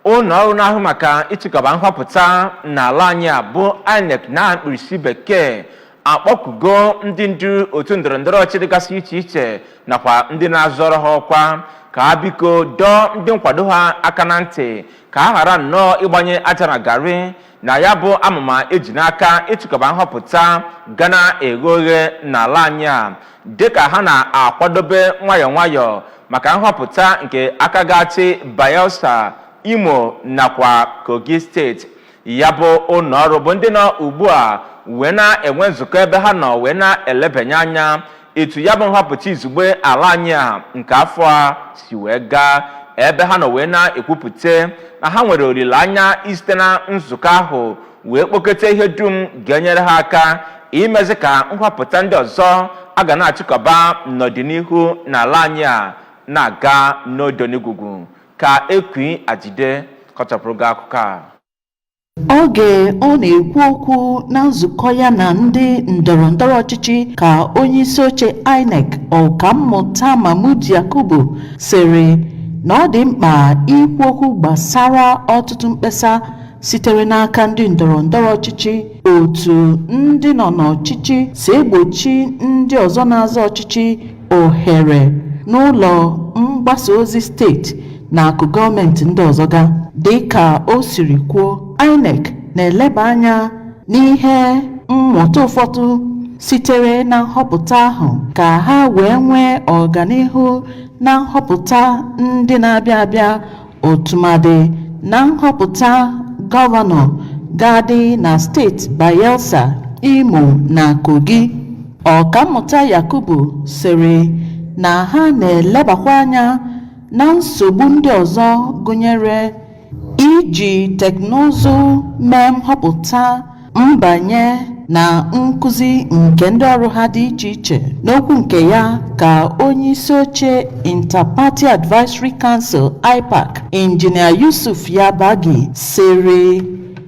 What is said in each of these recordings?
ụlọ ọrụ na-ahụ maka ịchịkọba nhọpụta n'ala anyị bụ INEC na mkpirisi bekee akpọkugo ndị ndu otu ndọrọndọrọ ọchịchị dịgasị iche iche nakwa ndị na-azọrọ ha ọkwa ka ha biko dọọ ndị nkwado ha aka na ntị ka ha ghara nnọọ ịgbanye aja na garị na ya bụ amụma eji n'aka ịchịkọba nhọpụta ga na-eghe oghe n'ala anyị a dịka ha na-akwadobe nwayọọ nwayọọ maka nhọpụta nke aka ga-achị Bayelsa, Imo nakwa Kogi steeti. Ya bụ ụlọ ọrụ bụ ndị nọ ugbu a wee na-enwe nzukọ ebe ha nọ wee na-elebanye anya etu ya bụ nhọpụta izugbe ala anyị a nke afọ a si wee gaa, ebe ha nọ wee na-ekwupụta na ha nwere olileanya isite na nzukọ ahụ wee kpokọta ihe dum ga-enyere ha aka imezi ka nhọpụta ndị ọzọ a ga na-achịkọba n'ọdịnihu n'ala anyị a na-aga n'odo n'igugu. Ka Ekwi Ajide kọchapụrụ gị akụkọ a. Oge ọ na-ekwu okwu na nzukọ ya na ndị ndọrọndọrọ ọchịchị ka onyeisi oche INEC Ọkammụta Mahmood Yakubu sịrị na ọ dị mkpa ikwu okwu gbasara ọtụtụ mkpesa sitere n'aka ndị ndọrọndọrọ ọchịchị, otu ndị nọ n'ọchịchị si egbochi ndị ọzọ na-azọ ọchịchị ohere n'ụlọ mgbasa ozi steeti na akụ gọọmenti ndị ọzọ ga. Dịka o siri kwuo, INEC na-eleba anya n'ihe mmụta ụfọdụ sitere na nhọpụta ahụ ka ha wee nwee ọganihu na nhọpụta ndị na-abịa abịa, otumadị na nhọpụta gọvanọ ga-adị na steeti Bayelsa, Imo na Kogi. Ọkammụta Yakubu sịrị na ha na-elebakwa anya na nsogbu ndị ọzọ gụnyere iji teknụzụ mee nhọpụta, mbanye na nkụzi nke ndị ọrụ ha dị iche iche. N'okwu nke ya ka onyeisi oche Inter-Party Advisory Council IPAC Injinia Yusuf Yabagi sịrị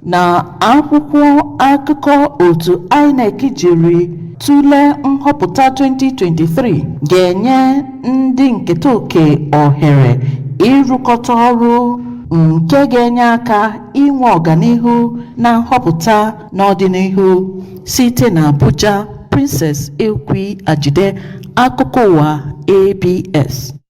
na akwụkwọ akụkọ otu INEC jiri tụlee nhọpụta 2023 ga-enye ndị nketa oke ohere ịrụkọta ọrụ nke ga-enye aka inwe ọganihu na nhọpụta n'ọdịnihu. Site na Abuja, Princess Ekwi Ajide, akụkọ ụwa ABS.